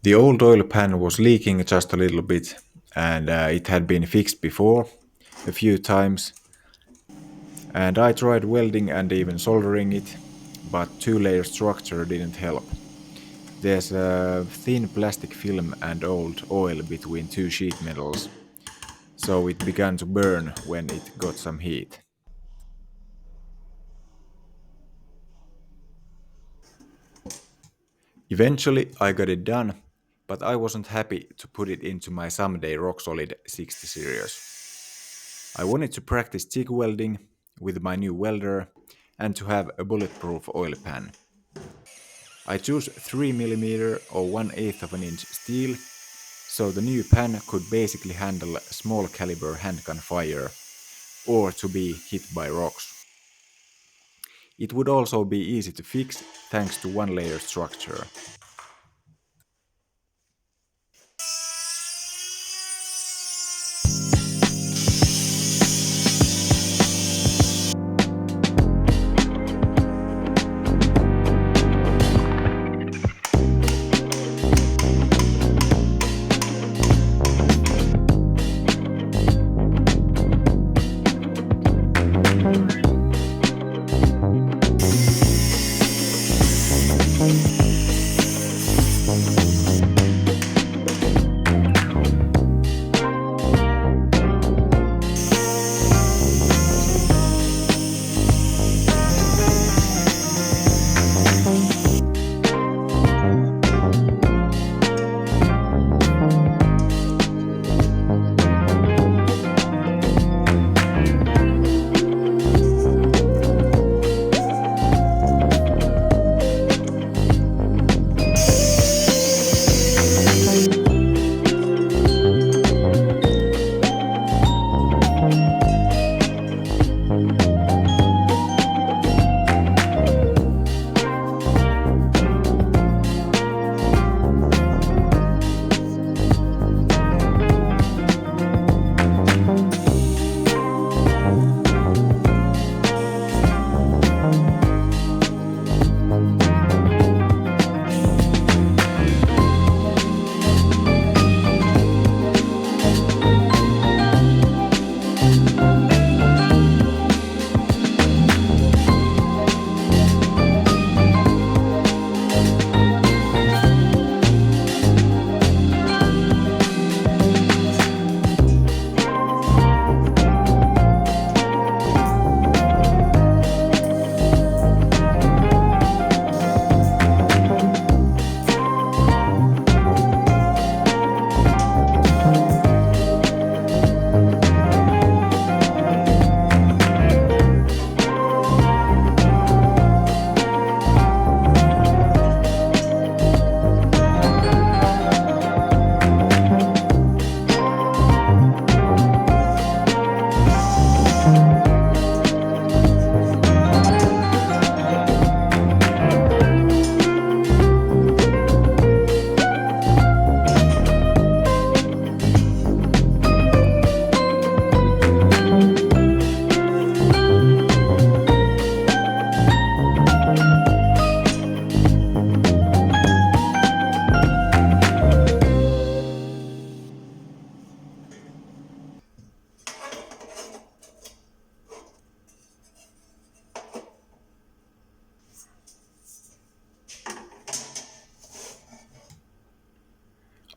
The old oil pan was leaking just a little bit, and it had been fixed before a few times. And I tried welding and even soldering it, but two-layer structure didn't help. There's a thin plastic film and old oil between two sheet metals, so it began to burn when it got some heat. Eventually I got it done, but I wasn't happy to put it into my someday rock-solid 60 series. I wanted to practice TIG welding with my new welder and to have a bulletproof oil pan. I chose 3mm or 1/8 of an inch steel, so the new pan could basically handle small caliber handgun fire or to be hit by rocks. It would also be easy to fix thanks to one layer structure.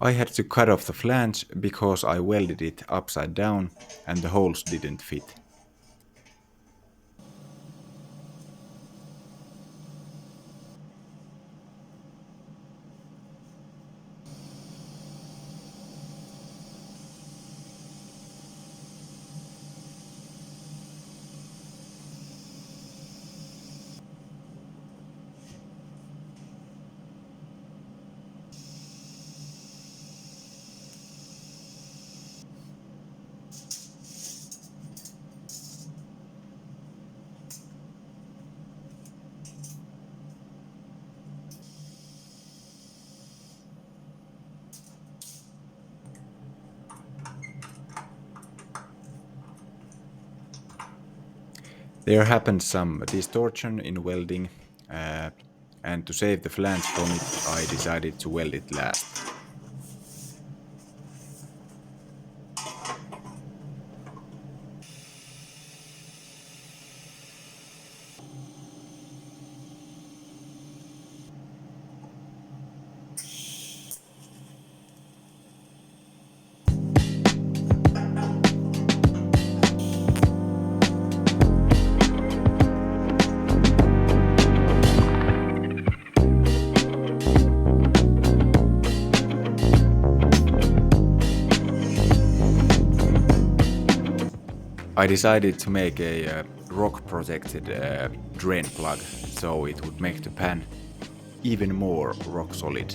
I had to cut off the flange because I welded it upside down and the holes didn't fit. There happened some distortion in welding, and to save the flange from it, I decided to weld it last. I decided to make a rock protected drain plug so it would make the pan even more rock solid.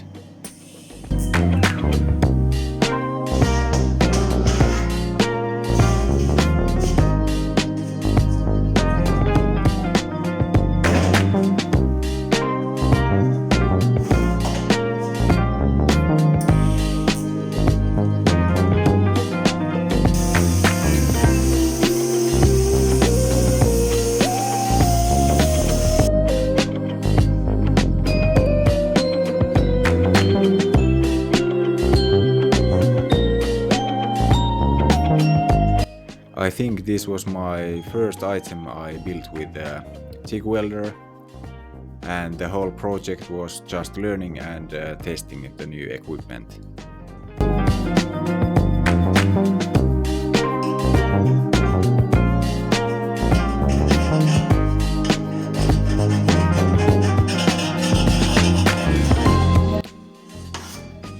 I think this was my first item I built with a TIG welder, and the whole project was just learning and testing the new equipment.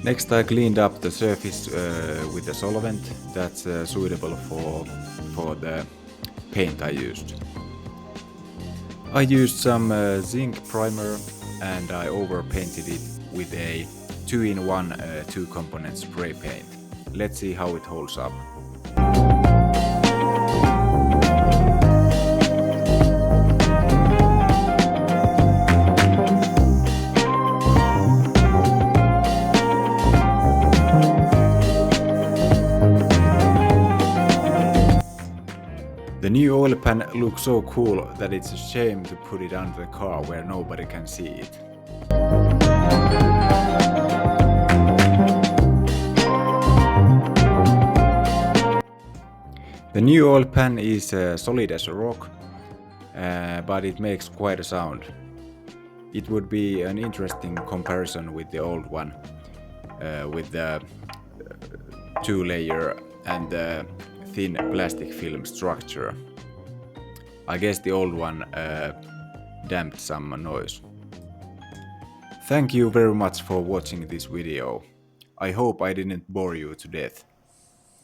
Next, I cleaned up the surface with a solvent that's suitable for the paint I used. I used some zinc primer and I overpainted it with a 2-in-1 2-component spray paint. Let's see how it holds up. The new oil pan looks so cool that it's a shame to put it under the car where nobody can see it. The new oil pan is solid as a rock, but it makes quite a sound. It would be an interesting comparison with the old one, with the 2-layer and the thin plastic film structure. I guess the old one damped some noise. Thank you very much for watching this video. I hope I didn't bore you to death.